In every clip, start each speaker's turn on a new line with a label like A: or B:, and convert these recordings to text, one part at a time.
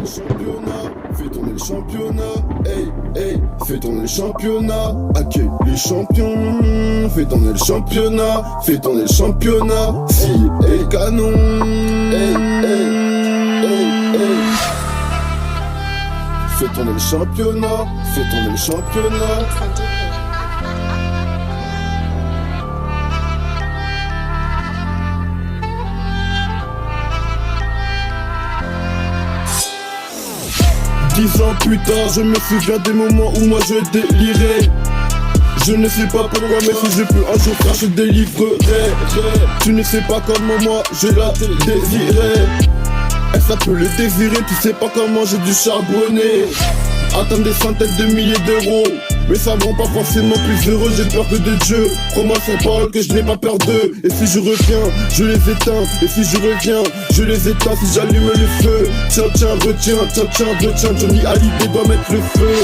A: championnat, fais tourner le championnat, hey, hey, fais tourner le championnat, accueille les champions, fais tourner le championnat, fais tourner le championnat, si et canon, hey, hey, hey, hey. Fais tourner le championnat, fais tourner le championnat. 10 ans plus tard, je me souviens des moments où moi je délirais. Je ne sais pas pourquoi, mais si je peux un jour faire, je délivrerai. Tu ne sais pas comment moi je la désirais. Elle s'appelle le désirer, tu sais pas comment j'ai dû charbonner. Attendre des centaines de milliers d'euros, mais ça me rend pas forcément plus heureux. J'ai peur que de Dieu, promets sans parole que je n'ai pas peur d'eux. Et si je reviens, je les éteins. Et si je reviens, je les éteins. Si j'allume le feu, tiens, tiens, retiens, tiens, tiens, retiens. Johnny Hallyday doit mettre le feu.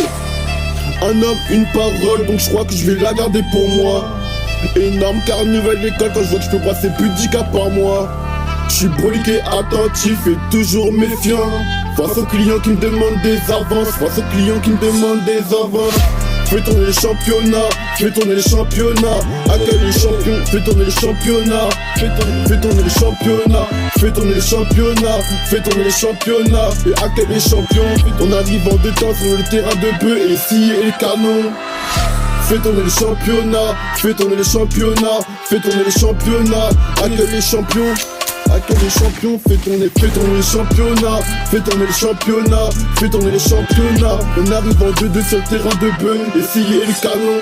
A: Un homme, une parole, donc je crois que je vais la garder pour moi. Énorme car nouvelle école, quand je vois que je peux passer plus de 10 cas par mois. Je suis broliqué, attentif et toujours méfiant. Face aux clients qui me demandent des avances, face aux clients qui me demandent des avances. Fais tourner les championnats, fais tourner les championnats. Accueille les champions, fais tourner les championnats. Fais tourner les championnats, fais tourner les championnats. Fais tourner les championnats et accueille les champions. On arrive en deux temps sur le terrain de bœuf et scier le canon. Fais tourner les championnats, fais tourner les championnats. Fais tourner les championnats, accueille les champions. Accueille les champions, fais tourner les championnats. Fais tourner les championnats, fais tourner les championnats. On arrive en 2-2 sur le terrain de bœuf et scier le canon.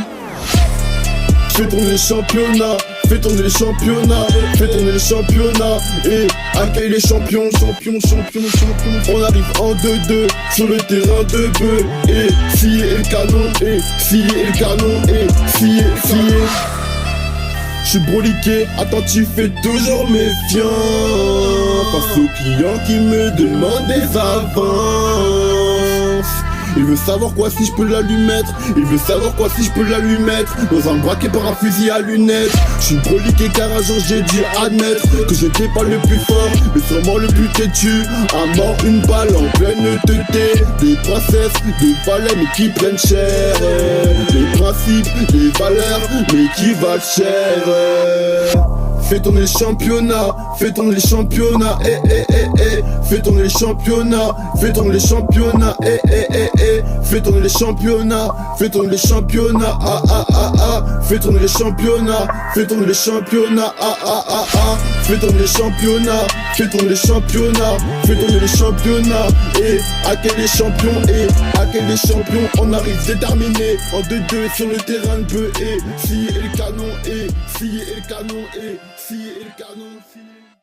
A: Fais tourner les championnats, fais tourner les championnats. Fais tourner les championnats et accueille les champions. Champions, champions, champions. On arrive en 2-2 sur le terrain de bœuf et scier le canon. Et scier le canon et scier. Je suis broliqué, attentif et toujours méfiant. Face aux clients qui me demandent des avances. Il veut savoir quoi si je peux la lui mettre. Il veut savoir quoi si je peux la lui mettre. Dans un braquet par un fusil à lunettes. Je suis broliqué car un jour j'ai dû admettre que j'étais pas le plus fort, mais sûrement le plus têtu. À mort une balle en pleine teuté. Des princesses, des valets mais qui prennent cher. Des principes, des valeurs mais qui valent cher. Fais tourner les championnats, fais tourner les championnats, eh eh eh eh. Fais tourner les championnats, fais tourner les championnats, eh eh eh eh. Fais tourner les championnats, fais tourner les championnats, ah ah ah ah. Fais tourner les championnats, fais tourner les championnats, ah ah ah ah. Fais tourner les championnats, fais tourner les championnats, fais tourner les championnats, et accueille les champions, et accueille les champions. On arrive déterminé en 2-2 sur le terrain de bœuf, et scier le canon, et scier le canon, et scier le canon.